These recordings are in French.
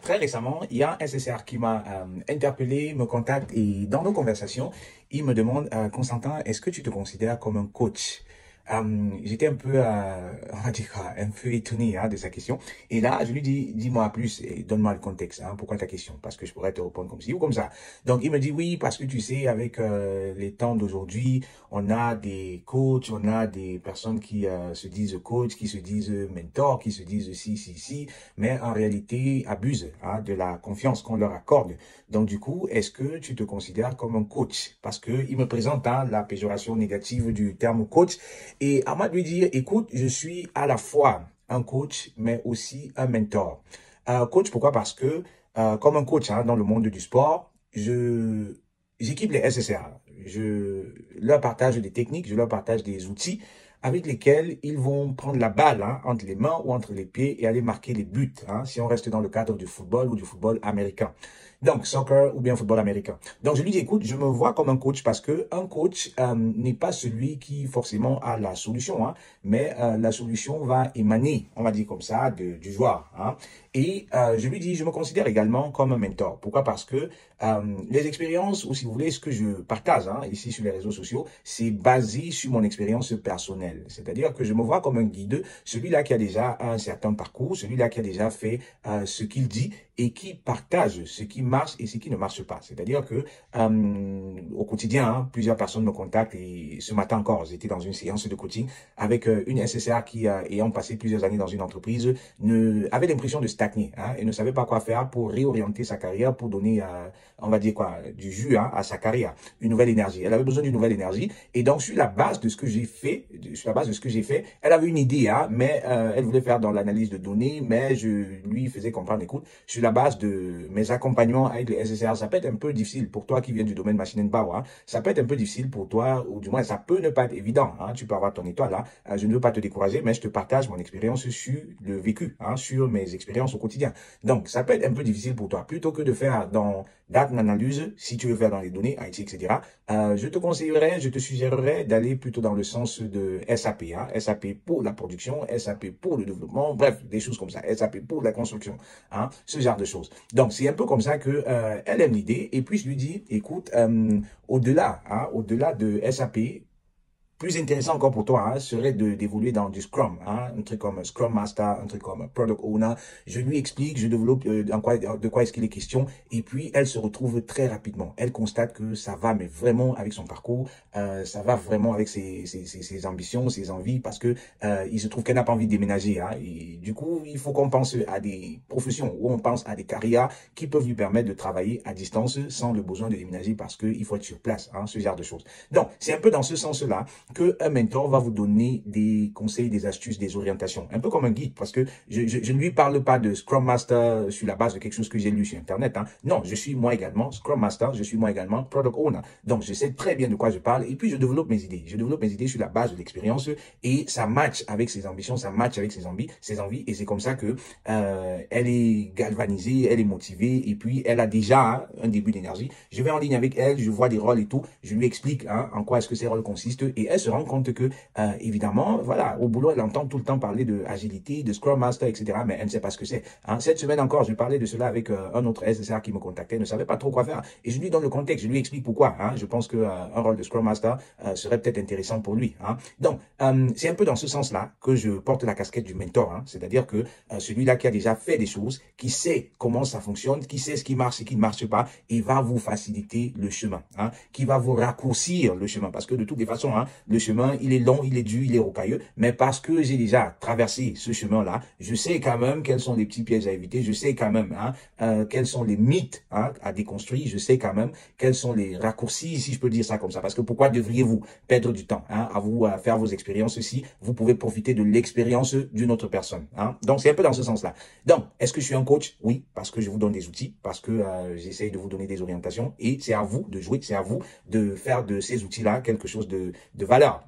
très récemment, il y a un CCR qui m'a interpellé, me contacte et dans nos conversations, il me demande, Constantin, est-ce que tu te considères comme un coach? J'étais un peu, on va dire quoi, un peu étonné de sa question. Et là, je lui dis, dis-moi plus et donne-moi le contexte. Pourquoi ta question? Parce que je pourrais te répondre comme ci ou comme ça. Donc, il me dit oui, parce que tu sais, avec les temps d'aujourd'hui, on a des coachs, on a des personnes qui se disent coach, qui se disent mentor, qui se disent si, mais en réalité abusent de la confiance qu'on leur accorde. Donc, du coup, est-ce que tu te considères comme un coach? Parce que il me présente la péjoration négative du terme coach. Et à moi de lui dire, écoute, je suis à la fois un coach, mais aussi un mentor. Coach, pourquoi? Parce que, comme un coach dans le monde du sport, j'équipe les SSR. Je leur partage des techniques, je leur partage des outils avec lesquels ils vont prendre la balle entre les mains ou entre les pieds et aller marquer les buts, si on reste dans le cadre du football ou du football américain. Donc, soccer ou bien football américain. Donc, je lui dis, écoute, je me vois comme un coach parce que un coach n'est pas celui qui forcément a la solution, mais la solution va émaner, on va dire comme ça, du joueur. Et je lui dis, je me considère également comme un mentor. Pourquoi? Parce que les expériences, ou si vous voulez, ce que je partage ici sur les réseaux sociaux, c'est basé sur mon expérience personnelle. C'est-à-dire que je me vois comme un guide, celui-là qui a déjà un certain parcours, celui-là qui a déjà fait ce qu'il dit et qui partage ce qui marche et ce qui ne marche pas. C'est-à-dire que au quotidien, plusieurs personnes me contactent et ce matin encore, j'étais dans une séance de coaching avec une SSR qui, ayant passé plusieurs années dans une entreprise, avait l'impression de stagner et ne savait pas quoi faire pour réorienter sa carrière, pour donner, on va dire quoi, du jus à sa carrière, une nouvelle énergie. Elle avait besoin d'une nouvelle énergie et donc sur la base de ce que j'ai fait, elle avait une idée, mais elle voulait faire dans l'analyse de données, mais je lui faisais comprendre, écoute, sur la base de mes accompagnements avec les SSR, ça peut être un peu difficile pour toi qui viens du domaine machine and power, ça peut être un peu difficile pour toi, ou du moins ça peut ne pas être évident, tu peux avoir ton étoile là, je ne veux pas te décourager, mais je te partage mon expérience sur le vécu, sur mes expériences au quotidien. Donc, ça peut être un peu difficile pour toi, plutôt que de faire dans data analyse, si tu veux faire dans les données, IT, etc., je te suggérerais d'aller plutôt dans le sens de SAP, SAP pour la production, SAP pour le développement, bref, des choses comme ça, SAP pour la construction, ce genre de choses. Donc, c'est un peu comme ça que elle aime l'idée, et puis je lui dis, écoute, au-delà de SAP, plus intéressant encore pour toi serait d'évoluer dans du Scrum, un truc comme Scrum Master, un truc comme Product Owner. Je lui explique, je développe de quoi est-ce qu'il est question, et puis elle se retrouve très rapidement. Elle constate que ça va, mais vraiment avec son parcours, ça va vraiment avec ses ambitions, ses envies, parce que il se trouve qu'elle n'a pas envie de déménager. Et du coup, il faut qu'on pense à des professions ou on pense à des carrières qui peuvent lui permettre de travailler à distance sans le besoin de déménager, parce qu'il faut être sur place, ce genre de choses. Donc, c'est un peu dans ce sens-là qu'un mentor va vous donner des conseils, des astuces, des orientations. Un peu comme un guide, parce que je ne lui parle pas de Scrum Master sur la base de quelque chose que j'ai lu sur Internet. Non, je suis moi également Scrum Master, je suis moi également Product Owner. Donc, je sais très bien de quoi je parle et puis je développe mes idées. Je développe mes idées sur la base de l'expérience et ça match avec ses ambitions, ça match avec ses envies et c'est comme ça que elle est galvanisée, elle est motivée et puis elle a déjà un début d'énergie. Je vais en ligne avec elle, je vois des rôles et tout, je lui explique en quoi est-ce que ces rôles consistent et elle se rend compte que, évidemment, voilà, au boulot, elle entend tout le temps parler de agilité, de Scrum Master, etc., mais elle ne sait pas ce que c'est. Cette semaine encore, je parlais de cela avec un autre SSR qui me contactait, ne savait pas trop quoi faire. Et je lui donne le contexte, je lui explique pourquoi. Je pense qu'un rôle de Scrum Master serait peut-être intéressant pour lui. Donc, c'est un peu dans ce sens-là que je porte la casquette du mentor. C'est-à-dire que celui-là qui a déjà fait des choses, qui sait comment ça fonctionne, qui sait ce qui marche et ce qui ne marche pas, et va vous faciliter le chemin, qui va vous raccourcir le chemin. Parce que de toutes les façons, le chemin, il est long, il est dur, il est rocailleux, mais parce que j'ai déjà traversé ce chemin-là, je sais quand même quels sont les petits pièges à éviter, je sais quand même quels sont les mythes à déconstruire, je sais quand même quels sont les raccourcis, si je peux dire ça comme ça, parce que pourquoi devriez-vous perdre du temps à vous faire vos expériences si vous pouvez profiter de l'expérience d'une autre personne. Donc, c'est un peu dans ce sens-là. Donc, est-ce que je suis un coach? Oui, parce que je vous donne des outils, parce que j'essaye de vous donner des orientations et c'est à vous de jouer, c'est à vous de faire de ces outils-là quelque chose de valeur.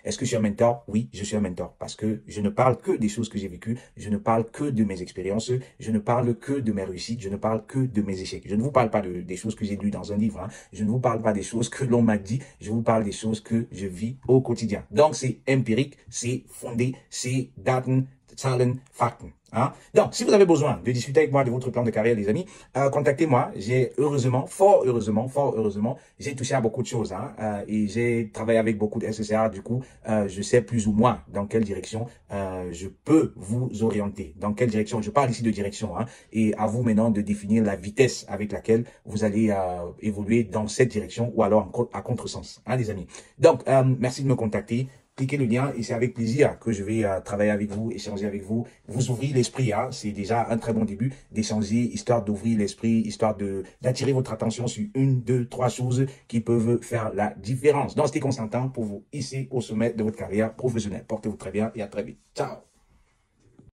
Est-ce que je suis un mentor? Oui, je suis un mentor parce que je ne parle que des choses que j'ai vécues, je ne parle que de mes expériences, je ne parle que de mes réussites, je ne parle que de mes échecs. Je ne vous parle pas des choses que j'ai lues dans un livre, je ne vous parle pas des choses que l'on m'a dit, je vous parle des choses que je vis au quotidien. Donc, c'est empirique, c'est fondé, c'est daten, Zahlen, Fakten. Hein? Donc, si vous avez besoin de discuter avec moi de votre plan de carrière, les amis, contactez-moi. J'ai heureusement, fort heureusement, j'ai touché à beaucoup de choses. Hein, et j'ai travaillé avec beaucoup de SSR. Du coup, je sais plus ou moins dans quelle direction je peux vous orienter. Dans quelle direction? Je parle ici de direction. Hein, et à vous maintenant de définir la vitesse avec laquelle vous allez évoluer dans cette direction ou alors à contresens. Hein, les amis. Donc, merci de me contacter. Cliquez le lien et c'est avec plaisir que je vais travailler avec vous, échanger avec vous, vous ouvrir l'esprit. Hein. C'est déjà un très bon début d'échanger, histoire d'ouvrir l'esprit, histoire d'attirer votre attention sur une, deux, trois choses qui peuvent faire la différence. Donc, c'était Constantin pour vous hisser au sommet de votre carrière professionnelle. Portez-vous très bien et à très vite. Ciao!